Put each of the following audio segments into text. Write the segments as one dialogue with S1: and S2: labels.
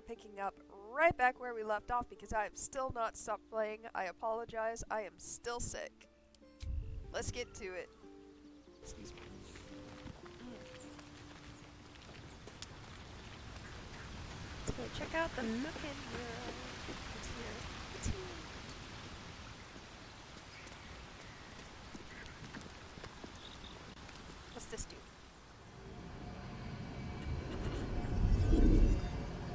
S1: picking up right back where we left off because I have still not stopped playing. I apologize. I am still sick. Let's get to it. Excuse me. Let's go check out the looking world. It's here. It's here. What's this do?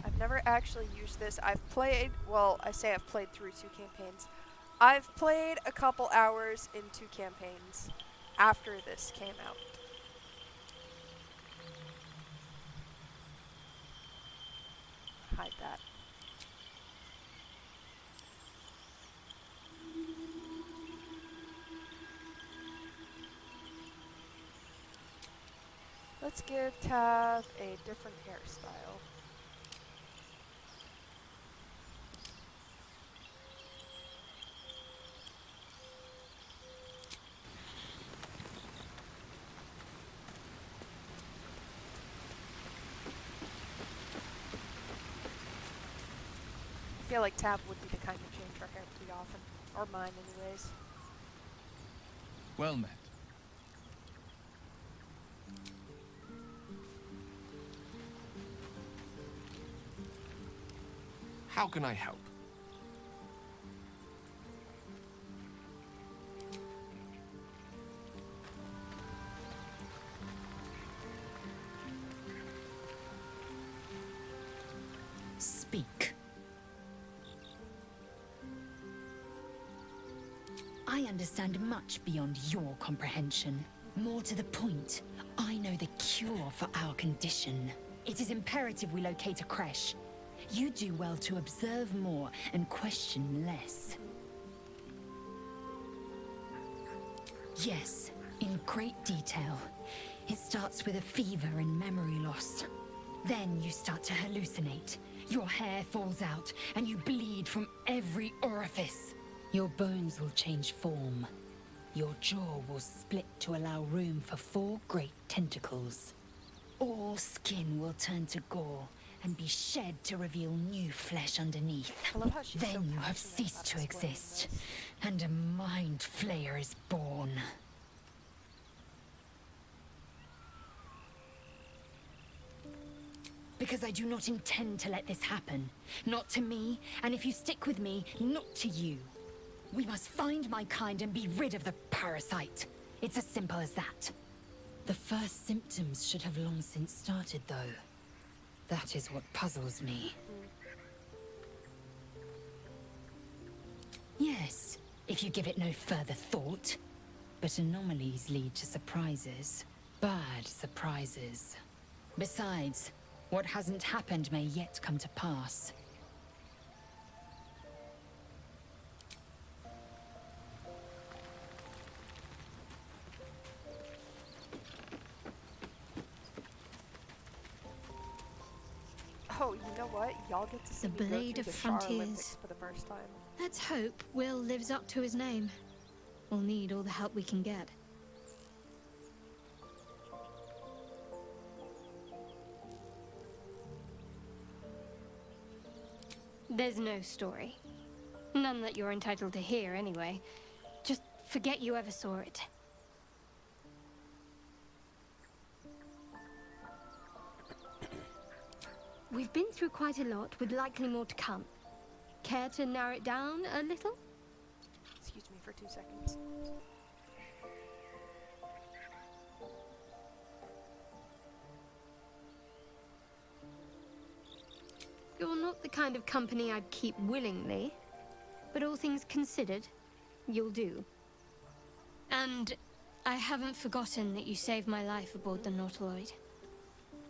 S1: I've never actually used this. I've played, well, I say I've played through 2 campaigns. I've played a couple hours in 2 campaigns after this came out. Hide that. Let's give Tav a different hairstyle. I feel like Tav would be the kind to change her hair pretty often. Or mine, anyways.
S2: Well met. How can I help?
S3: Speak. I understand much beyond your comprehension. More to the point, I know the cure for our condition. It is imperative we locate a creche. You do well to observe more and question less. Yes, in great detail. It starts with a fever and memory loss. Then you start to hallucinate. Your hair falls out, and you bleed from every orifice. Your bones will change form. Your jaw will split to allow room for 4 great tentacles. All skin will turn to gore and be shed to reveal new flesh underneath.
S1: I love how she's so
S3: Then you have
S1: passionate
S3: ceased
S1: about
S3: to
S1: explaining
S3: exist,
S1: this.
S3: and a mind flayer is born. Because I do not intend to let this happen. Not to me, and if you stick with me, not to you. We must find my kind and be rid of the parasite. It's as simple as that. The first symptoms should have long since started, though. That is what puzzles me. Yes, if you give it no further thought. But anomalies lead to surprises. Bad surprises. Besides, what hasn't happened may yet come to pass.
S1: Oh, you know what? Y'all get to see
S4: The
S1: me go
S4: Blade
S1: through
S4: of
S1: the Shar
S4: Frontiers.
S1: Olympics for the first time.
S4: Let's hope Will lives up to his name. We'll need all the help we can get. There's no story. None that you're entitled to hear, anyway. Just forget you ever saw it. We've been through quite a lot, with likely more to come. Care to narrow it down a little?
S1: Excuse me for 2 seconds.
S4: You're not the kind of company I'd keep willingly, but all things considered, you'll do. And I haven't forgotten that you saved my life aboard the Nautiloid.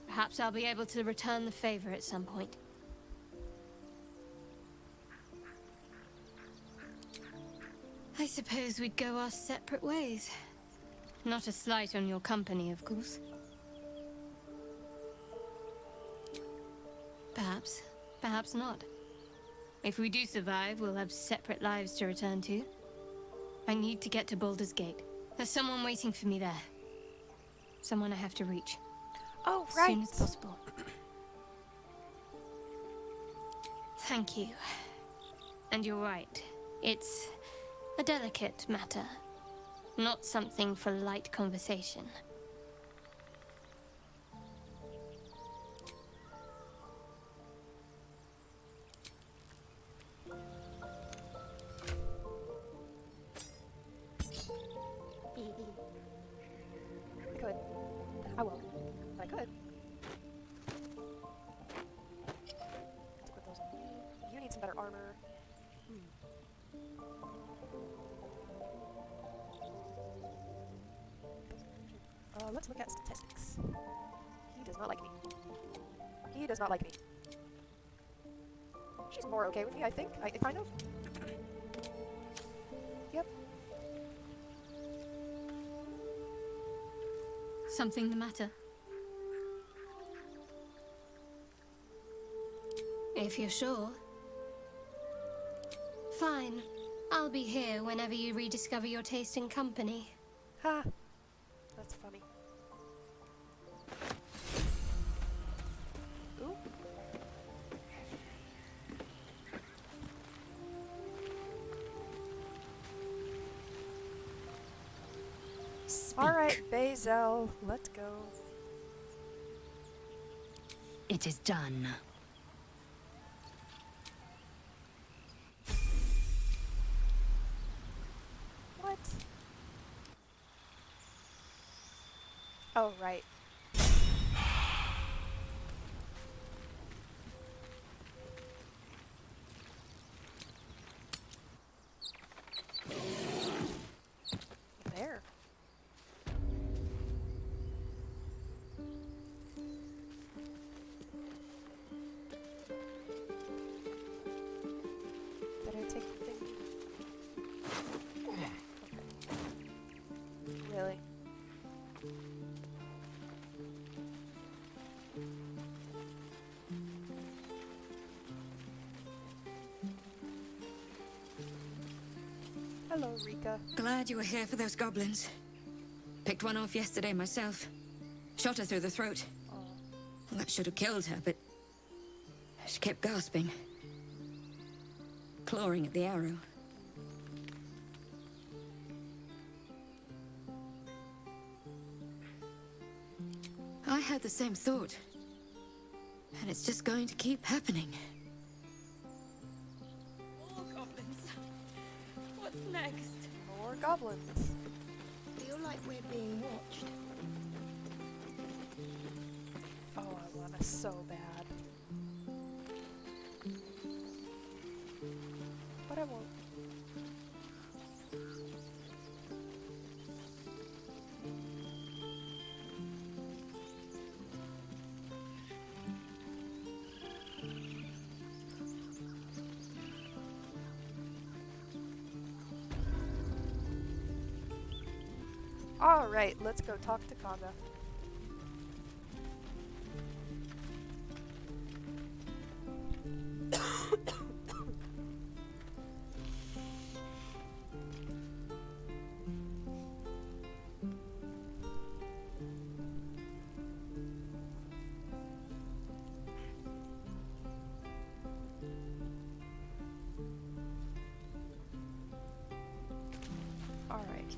S4: Perhaps I'll be able to return the favor at some point. I suppose we'd go our separate ways. Not a slight on your company, of course. Perhaps. Perhaps not. If we do survive, we'll have separate lives to return to. I need to get to Baldur's Gate. There's someone waiting for me there. Someone I have to reach.
S1: Oh,
S4: As
S1: right.
S4: soon as possible. Thank you. And you're right. It's a delicate matter. Not something for light conversation.
S1: I could. I won't. But I could. Let's put those on you. You need some better armor. Let's look at statistics. He does not like me. He does not like me. She's more okay with me, I think. Kind of. Yep.
S4: Something the matter? If you're sure. Fine. I'll be here whenever you rediscover your taste in company.
S1: Ha! That's funny. Ooh. Alright, Bazel, let's go.
S3: It is done.
S1: What? Oh, right. There. Did I take the thing? Okay. Really? Hello, Rika.
S2: Glad you were here for those goblins. Picked one off yesterday myself. Shot her through the throat.
S1: Oh.
S2: Well, that should have killed her, but she kept gasping. Clawing at the arrow. I had the same thought. And it's just going to keep happening.
S5: More goblins. What's next?
S1: More goblins.
S5: Feel like we're being watched.
S1: Oh, I want us so bad. But I won't. Alright, let's go talk to Kaga. Alright.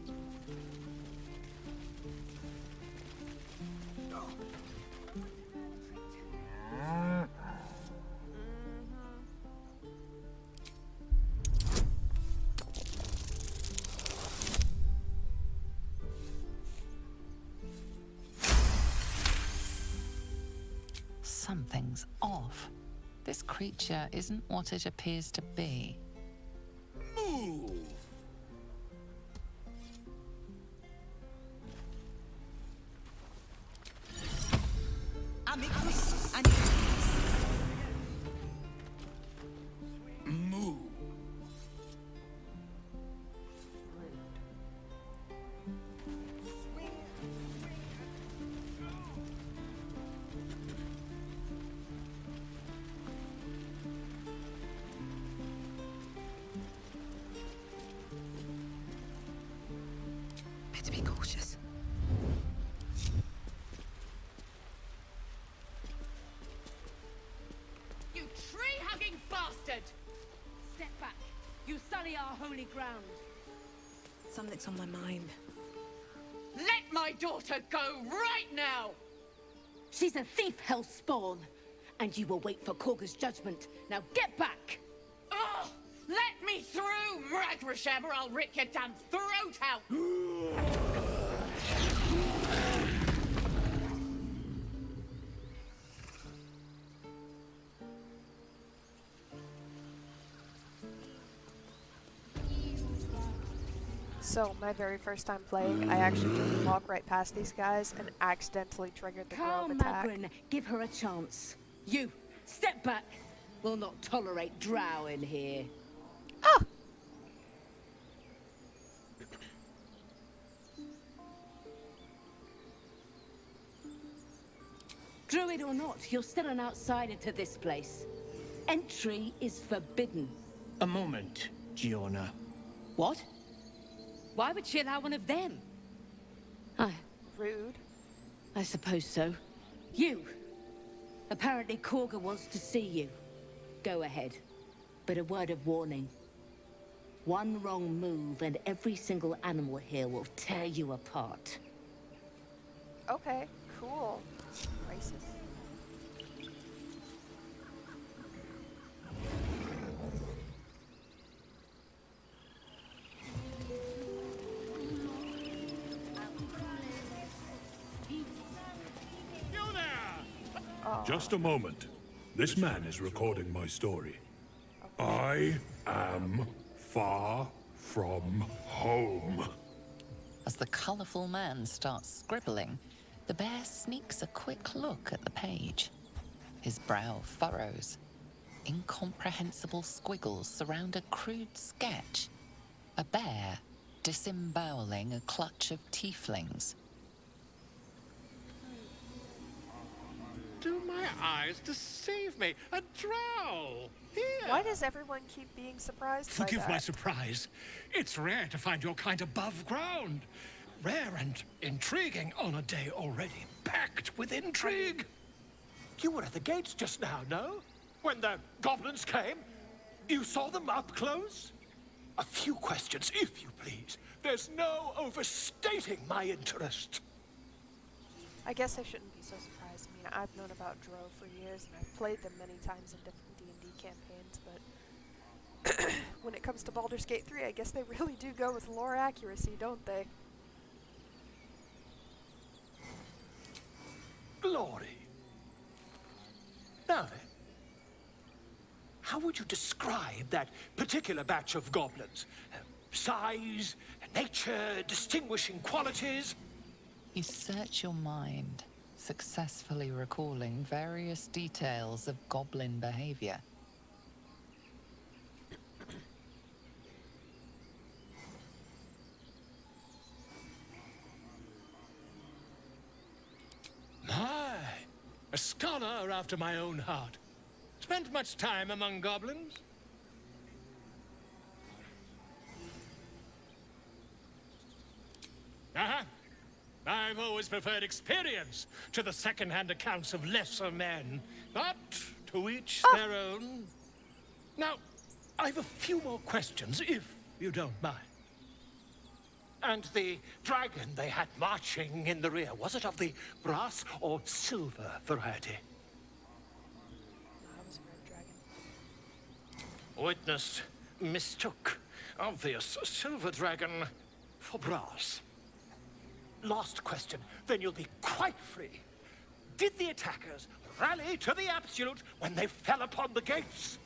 S6: Something's off. This creature isn't what it appears to be.
S7: Move!
S2: Amicus animus.
S7: Move!
S2: Better be cautious.
S5: You tree-hugging bastard!
S8: holy ground.
S5: Something's on my mind.
S8: Let my daughter go right now! She's a thief, hellspawn, and you will wait for Korga's judgment. Now get back! Oh, let me through, Mragrasham, or I'll rip your damn throat out!
S1: So, my very first time playing, I actually just walked right past these guys and accidentally triggered the grove
S8: Calm,
S1: attack.
S8: Magrin, give her a chance. You, step back! We'll not tolerate drow in here.
S1: Ah!
S8: Druid or not, you're still an outsider to this place. Entry is forbidden.
S7: A moment, Giona.
S8: What? Why would she allow one of them?
S1: Rude.
S8: I suppose so. You! Apparently Korga wants to see you. Go ahead. But a word of warning. One wrong move and every single animal here will tear you apart.
S1: Okay, cool. Racist.
S9: Just a moment. This man is recording my story. I am far from home.
S6: As the colourful man starts scribbling, the bear sneaks a quick look at the page. His brow furrows. Incomprehensible squiggles surround a crude sketch. A bear disemboweling a clutch of tieflings.
S7: Do my eyes deceive me? A drow! Here!
S1: Why does everyone keep being surprised by
S7: Forgive
S1: that?
S7: my surprise. It's rare to find your kind above ground. Rare and intriguing on a day already packed with intrigue. You were at the gates just now, no? When the goblins came? You saw them up close? A few questions, if you please. There's no overstating my interest.
S1: I guess I shouldn't be so surprised. I mean, I've known about Drow for years, and I've played them many times in different D&D campaigns, but when it comes to Baldur's Gate 3, I guess they really do go with lore accuracy, don't they?
S7: Glory. Now then, how would you describe that particular batch of goblins? Size, nature, distinguishing qualities?
S6: You search your mind, successfully recalling various details of goblin behavior.
S7: My, a scholar after my own heart. Spent much time among goblins? Uh-huh. I've always preferred experience to the second-hand accounts of lesser men. But to each their own. Now, I've a few more questions, if you don't mind. And the dragon they had marching in the rear, was it of the brass or silver variety?
S1: That was a red dragon.
S7: Witness mistook obvious silver dragon for brass. Last question, then you'll be quite free. Did the attackers rally to the absolute when they fell upon the gates?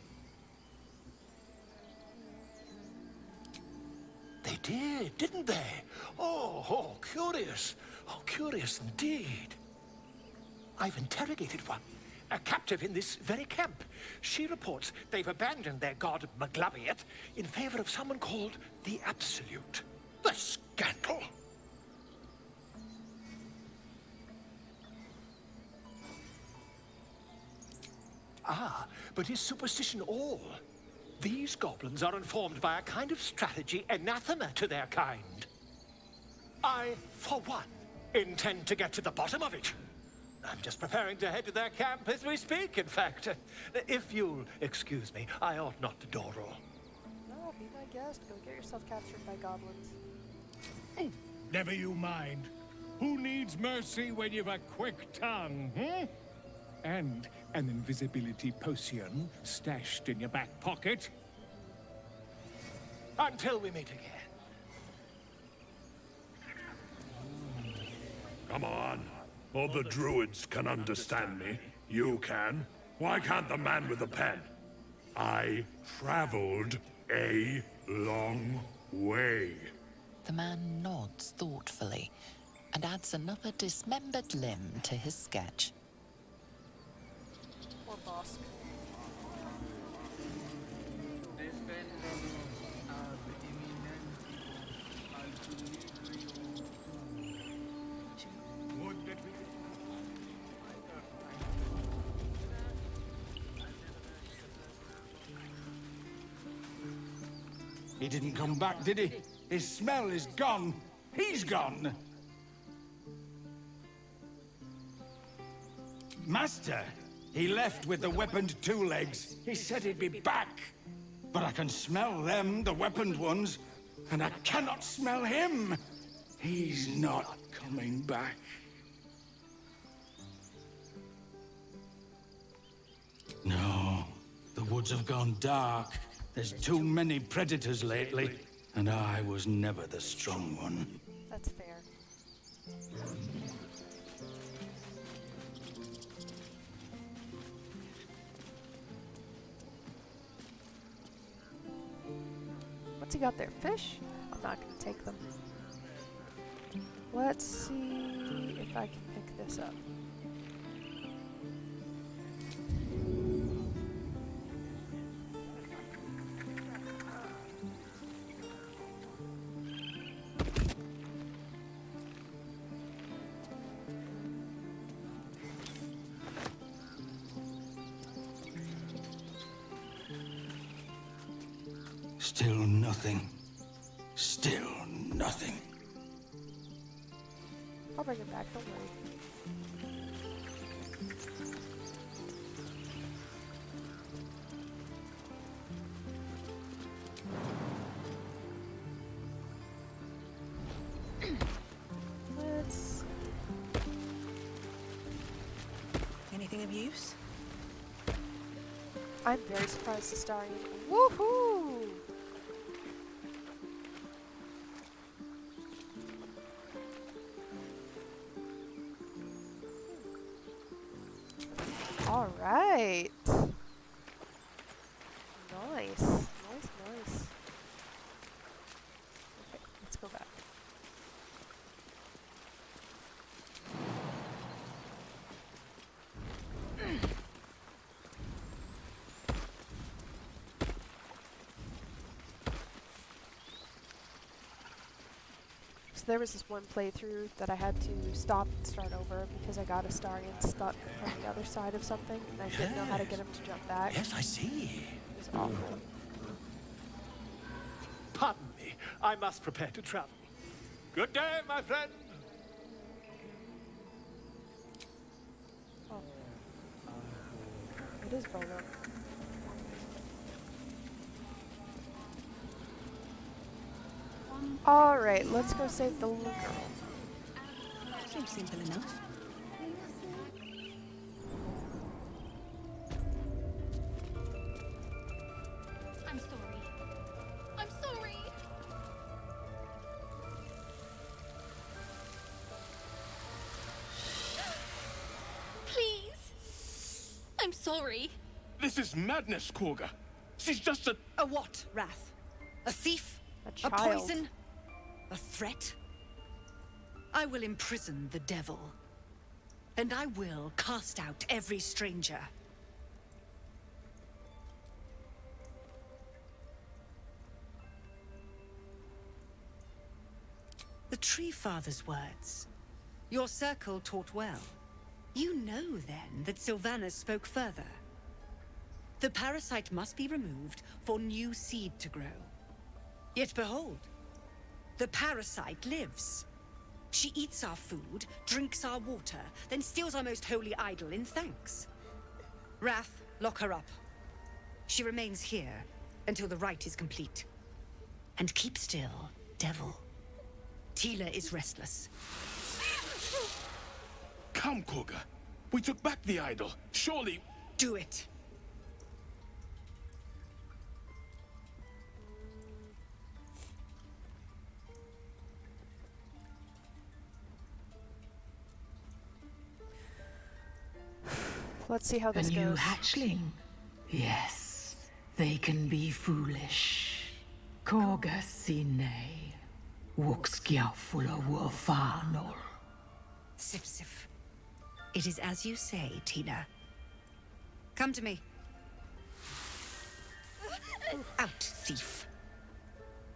S7: They did, didn't they? Oh, curious. Oh, curious indeed. I've interrogated one, a captive in this very camp. She reports they've abandoned their god Maglabiet in favor of someone called the Absolute. The scandal! Ah, but is superstition all? These goblins are informed by a kind of strategy anathema to their kind. I, for one, intend to get to the bottom of it. I'm just preparing to head to their camp as we speak, in fact. If you'll excuse me, I ought not to door roll.
S1: No, be my guest. Go get yourself captured by goblins.
S7: Oh, never you mind. Who needs mercy when you've a quick tongue, hmm? And an invisibility potion stashed in your back pocket. Until we meet again.
S9: Come on. All the druids can understand me. You can. Why can't the man with the pen? I traveled a long way.
S6: The man nods thoughtfully and adds another dismembered limb to his sketch.
S1: Poor boss.
S10: He didn't come back, did he? His smell is gone. He's gone. Master, he left with the weaponed two legs. He said he'd be back. But I can smell them, the weaponed ones, and I cannot smell him. He's not coming back. No, the woods have gone dark. There's too many predators lately, and I was never the strong one.
S1: That's fair. What's he got there? Fish? I'm not gonna take them. Let's see if I can pick this up.
S10: Still nothing. Still nothing.
S1: I'll bring it back, don't worry. Let's see.
S5: Anything of use?
S1: I'm very surprised Astarion. Woohoo! All right. Nice. Nice. Okay, let's go back. So there was this one playthrough that I had to stop and start over because I got Astarion stuck on the other side of something and I didn't know how to get him to jump back.
S7: Yes, I see.
S1: It was awful.
S7: Pardon me. I must prepare to travel. Good day, my friend.
S1: Oh. It is Baldur. Alright, let's go save the little girl.
S5: Seems simple enough.
S4: I'm sorry. I'm sorry. Please. I'm sorry.
S7: This is madness, Korga. She's just a...
S2: A what, Wrath? A thief?
S1: A
S2: A
S1: child.
S2: poison? A threat? I will imprison the devil. And I will cast out every stranger. The Tree Father's words. Your circle taught well. You know, then, that Sylvanas spoke further. The parasite must be removed for new seed to grow. Yet behold, the parasite lives. She eats our food, drinks our water, then steals our most holy idol in thanks. Wrath, lock her up. She remains here until the rite is complete. And keep still, devil. Teela is restless.
S11: Come, Koga. We took back the idol. Surely...
S2: Do it.
S1: Let's see how this
S12: A new
S1: goes.
S12: hatchling? Yes, they can be foolish. Koga sine. Wukskiafula wafanol.
S2: Sif Sif. It is as you say, Teela. Come to me. Out, thief.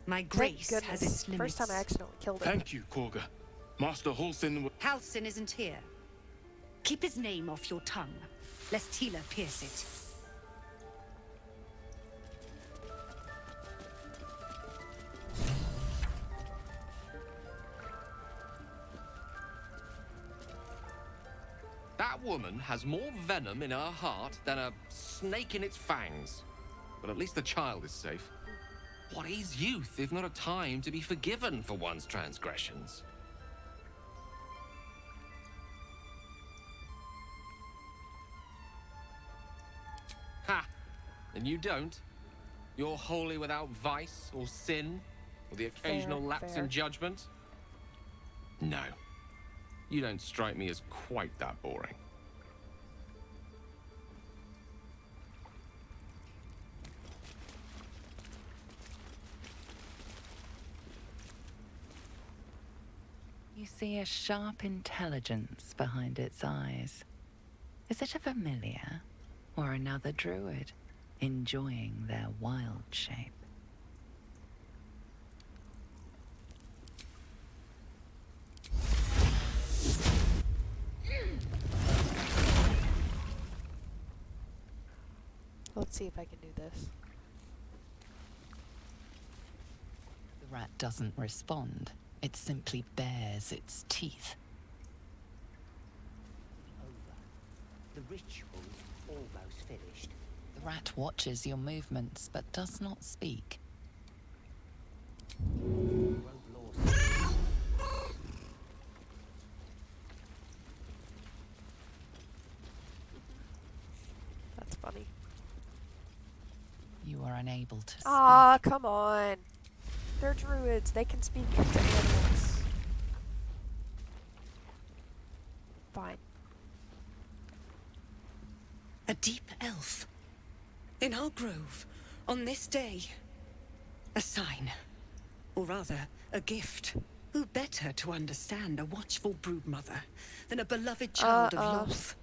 S2: My grace
S1: Thank
S2: has
S1: goodness.
S2: its limits.
S1: First time I accidentally killed him.
S11: Thank you, Koga. Master Halsin...
S2: Halsin isn't here. Keep his name off your tongue, lest Teela pierce it.
S13: That woman has more venom in her heart than a snake in its fangs. But at least the child is safe. What is youth if not a time to be forgiven for one's transgressions? Ha! And you don't? You're wholly without vice or sin, or the occasional lapse in judgment? No. You don't strike me as quite that boring.
S6: You see a sharp intelligence behind its eyes. Is it a familiar or another druid enjoying their wild shape?
S1: Let's see if I can do this.
S6: The rat doesn't respond. It simply bares its teeth.
S14: Over. The ritual's almost finished.
S6: The rat watches your movements but does not speak.
S1: That's funny.
S6: You are unable to speak.
S1: Ah, come on. They're druids. They can speak to animals. Fine.
S2: A deep elf. In our grove, on this day. A sign. Or rather, a gift. Who better to understand a watchful broodmother than a beloved child of Loth?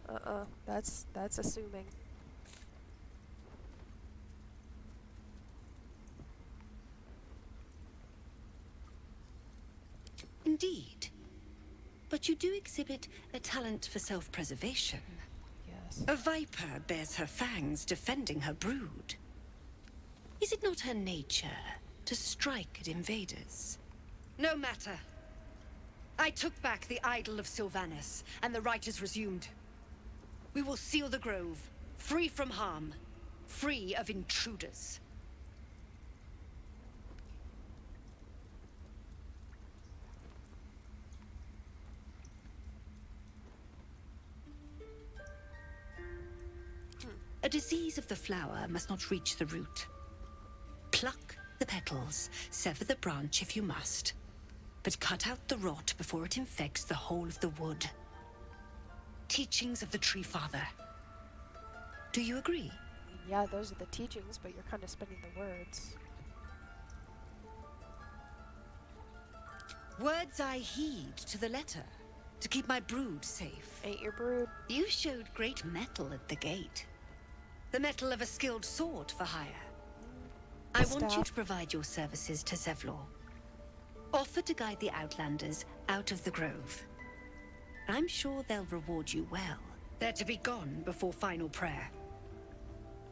S1: That's assuming.
S2: Indeed. But you do exhibit a talent for self-preservation.
S1: Yes.
S2: A viper bears her fangs defending her brood. Is it not her nature to strike at invaders? No matter. I took back the idol of Sylvanas, and the rite is resumed. We will seal the grove, free from harm, free of intruders. A disease of the flower must not reach the root. Pluck the petals, sever the branch if you must, but cut out the rot before it infects the whole of the wood. Teachings of the Tree Father. Do you agree?
S1: Yeah, those are the teachings, but you're kind of spinning the words.
S2: Words I heed to the letter, to keep my brood safe.
S1: Ain't your brood?
S2: You showed great mettle at the gate. The mettle of a skilled sword for hire. I want you to provide your services to Zevlor. Offer to guide the Outlanders out of the grove. I'm sure they'll reward you well. They're to be gone before final prayer.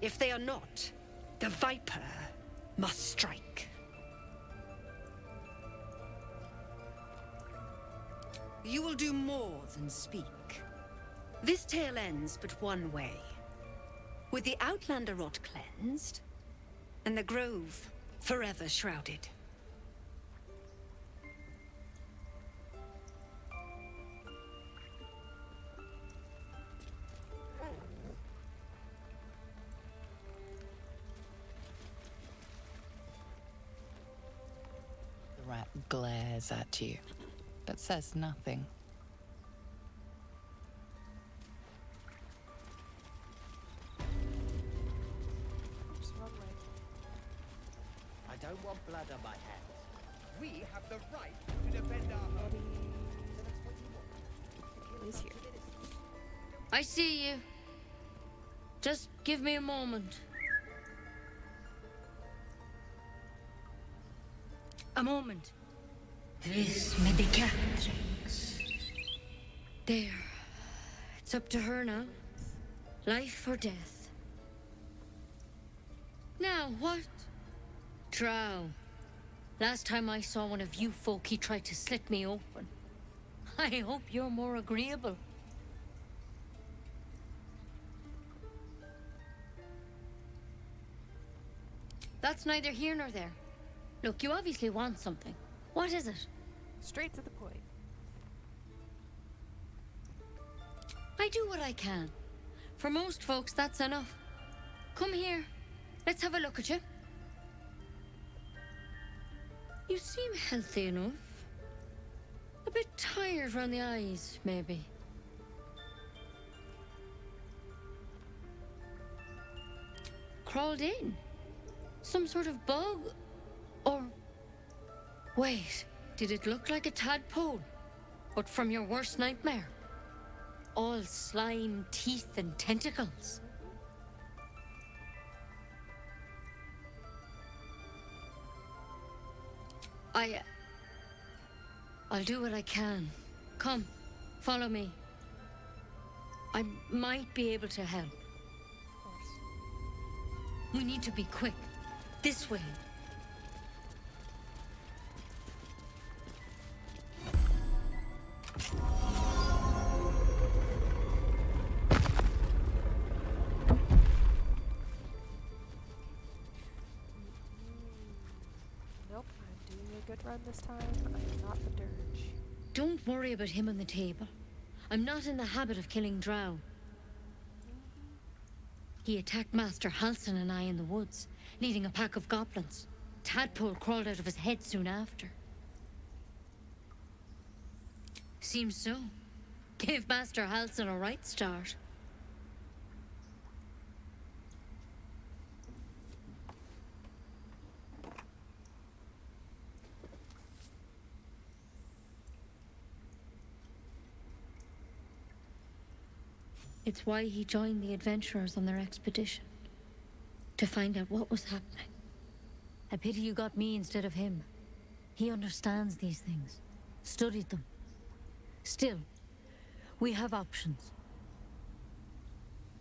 S2: If they are not, the Viper must strike. You will do more than speak. This tale ends but one way. With the Outlander rot cleansed, and the grove forever shrouded.
S6: glares at you, but says nothing.
S1: Just run right.
S14: I don't want blood on my hands. We have the right to defend our home. So that's what you want.
S1: He's here.
S15: I see you. Just give me a moment. A moment.
S12: Vis medicatrix.
S15: There. It's up to her now. Life or death. Now, what? Drow. Last time I saw one of you folk, he tried to slit me open. I hope you're more agreeable. That's neither here nor there. Look, you obviously want something. What is it?
S1: Straight to the point.
S15: I do what I can. For most folks, that's enough. Come here. Let's have a look at you. You seem healthy enough. A bit tired around the eyes, maybe. Crawled in? Some sort of bug? Or... Wait, did it look like a tadpole? But from your worst nightmare? All slime, teeth, and tentacles. I'll do what I can. Come, follow me. I might be able to help.
S1: Of course.
S15: We need to be quick. This way.
S1: Nope, I'm doing a good run this time. I'm not the dirge.
S15: Don't worry about him on the table. I'm not in the habit of killing drow. He attacked Master Halsin and I in the woods, leading a pack of goblins. Tadpole crawled out of his head soon after. Seems so. Gave Master Halsin a right start. It's why he joined the adventurers on their expedition. To find out what was happening. A pity you got me instead of him. He understands these things. Studied them. Still, we have options.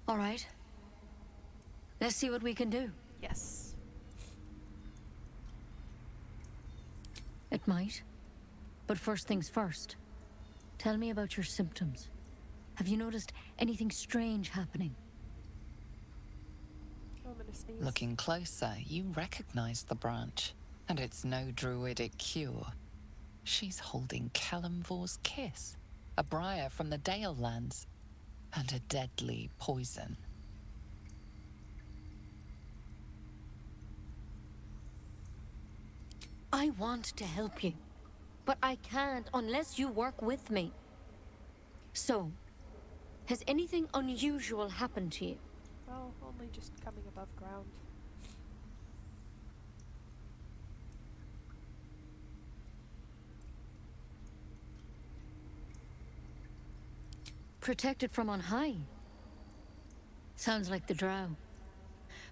S15: All right. Let's see what we can do.
S1: Yes.
S15: It might. But first things first. Tell me about your symptoms. Have you noticed anything strange happening?
S1: Oh, I'm gonna sneeze.
S6: Looking closer, you recognize the branch, and it's no druidic cure. She's holding Kalimvor's kiss, a briar from the Dale lands, and a deadly poison.
S15: I want to help you, but I can't unless you work with me. So, has anything unusual happened to you?
S1: Well, only just coming above ground.
S15: Protected from on high? Sounds like the drow.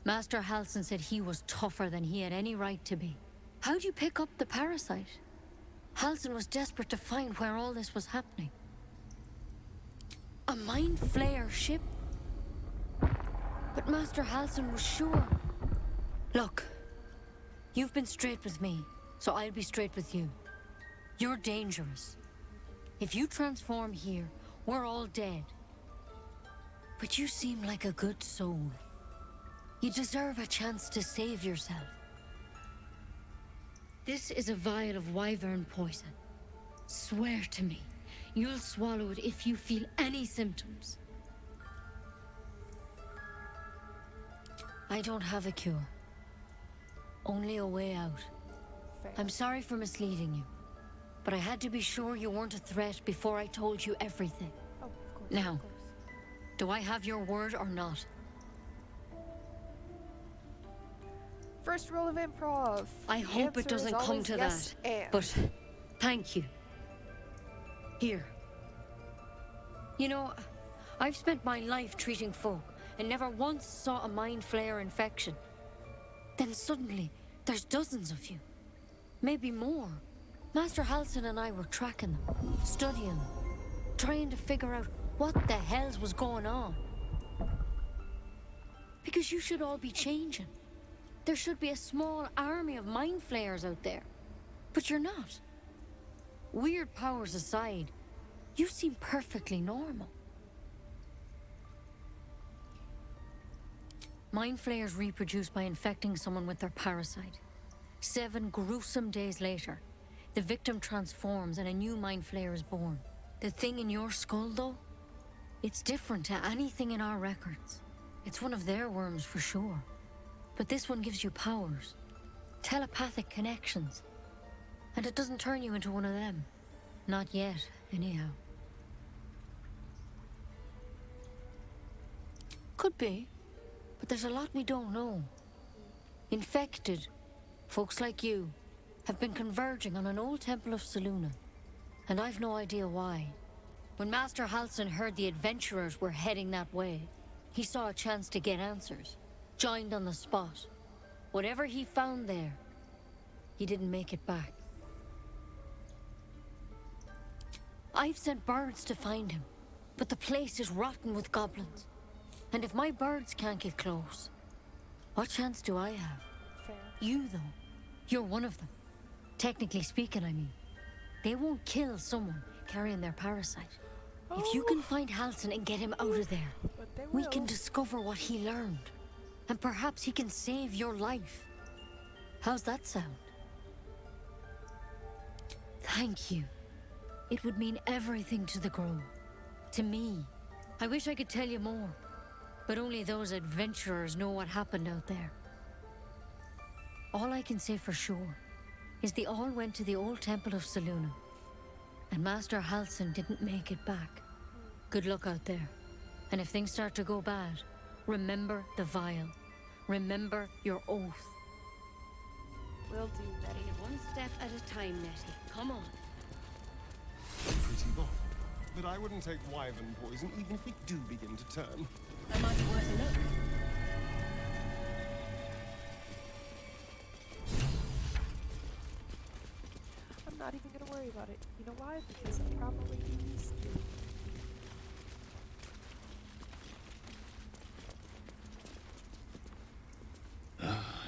S15: Master Halsin said he was tougher than he had any right to be. How'd you pick up the parasite? Halsin was desperate to find where all this was happening. A mind flayer ship? But Master Halsin was sure. Look, you've been straight with me, so I'll be straight with you. You're dangerous. If you transform here, we're all dead. But you seem like a good soul. You deserve a chance to save yourself. This is a vial of wyvern poison. Swear to me, you'll swallow it if you feel any symptoms. I don't have a cure. Only a way out.
S1: Fair.
S15: I'm sorry for misleading you. but I had to be sure you weren't a threat before I told you everything.
S1: Oh, of course.
S15: Now,
S1: Of course.
S15: do I have your word or not?
S1: First rule of improv.
S15: I
S1: The
S15: hope it
S1: answer is
S15: doesn't come
S1: always
S15: to
S1: yes
S15: that.
S1: and.
S15: But thank you. Here. You know, I've spent my life treating folk and never once saw a mind flayer infection. Then suddenly, there's dozens of you. Maybe more. Master Halsin and I were tracking them, studying them, trying to figure out what the hells was going on. Because you should all be changing. There should be a small army of mind flayers out there. But you're not. Weird powers aside, you seem perfectly normal. Mind flayers reproduce by infecting someone with their parasite. 7 gruesome days later, the victim transforms and a new mind flayer is born. The thing in your skull, though, it's different to anything in our records. It's one of their worms for sure. But this one gives you powers, telepathic connections. And it doesn't turn you into one of them. Not yet, anyhow. Could be, but there's a lot we don't know. Infected, folks like you, have been converging on an old temple of Selûne, and I've no idea why. When Master Halsin heard the adventurers were heading that way, he saw a chance to get answers, joined on the spot. Whatever he found there, he didn't make it back. I've sent birds to find him, but the place is rotten with goblins. And if my birds can't get close, what chance do I have?
S1: Fair.
S15: You, though, you're one of them. Technically speaking, I mean. They won't kill someone carrying their parasite. If you can find Halsin and get him out of there,
S1: But they
S15: we
S1: will.
S15: can discover what he learned. And perhaps he can save your life. How's that sound? Thank you. It would mean everything to the Grove. To me. I wish I could tell you more. But only those adventurers know what happened out there. All I can say for sure is they all went to the old temple of Selûne. And Master Halsin didn't make it back. Good luck out there. And if things start to go bad, remember the vial. Remember your oath.
S1: Will do, Nettie.
S15: One step at a time, Nettie. Come on.
S16: Pretty bold. But I wouldn't take wyvern poison even if we do begin to turn.
S15: That might be worth a look.
S1: I'm not even gonna worry about it. You know why? Because I'm probably scared.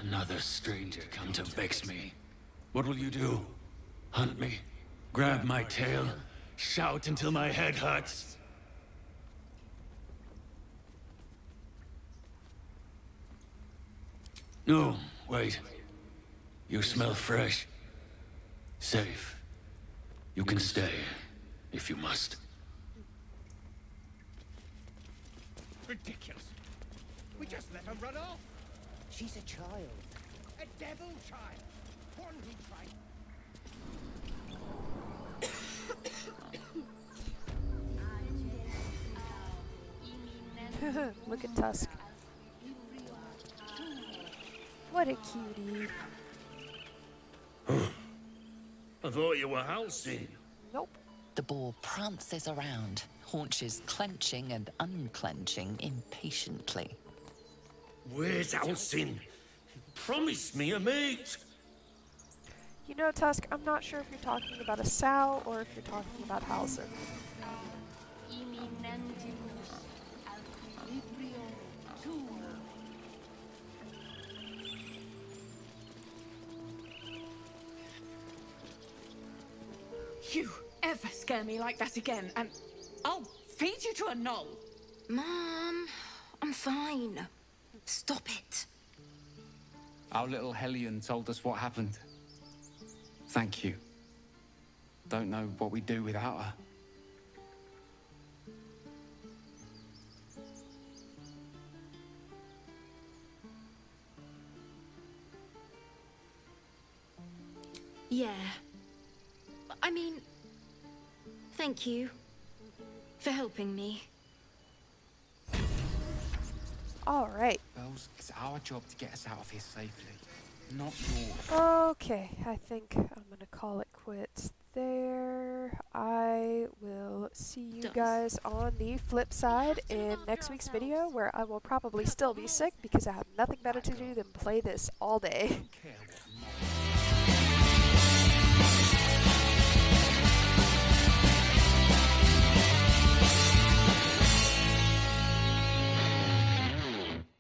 S10: Another stranger come to vex me. What will you do? Hunt me? Grab my tail? Shout until my head hurts? No, wait. You smell fresh. Safe. You can stay, if you must.
S14: Ridiculous. We just let her run off. She's a child. A devil child. One who tried.
S1: Look at Tusk. What a cutie.
S9: I thought you were Halsin.
S1: Nope.
S6: The boar prances around, haunches clenching and unclenching impatiently.
S9: Where's Halsin? Promise me a mate.
S1: You know, Tusk, I'm not sure if you're talking about a sow or if you're talking about Halsin.
S8: You ever scare me like that again, and I'll feed you to a knoll.
S3: Mom, I'm fine. Stop it.
S17: Our little Hellion told us what happened. Thank you. Don't know what we'd do without her.
S3: Yeah. I mean, thank you for helping me.
S1: Alright.
S17: Bells, it's our job to get us out of here safely, not yours.
S1: Okay, I think I'm gonna call it quits there. I will see you guys on the flip side in next week's video, where I will probably still be sick because I have nothing better to do than play this all day.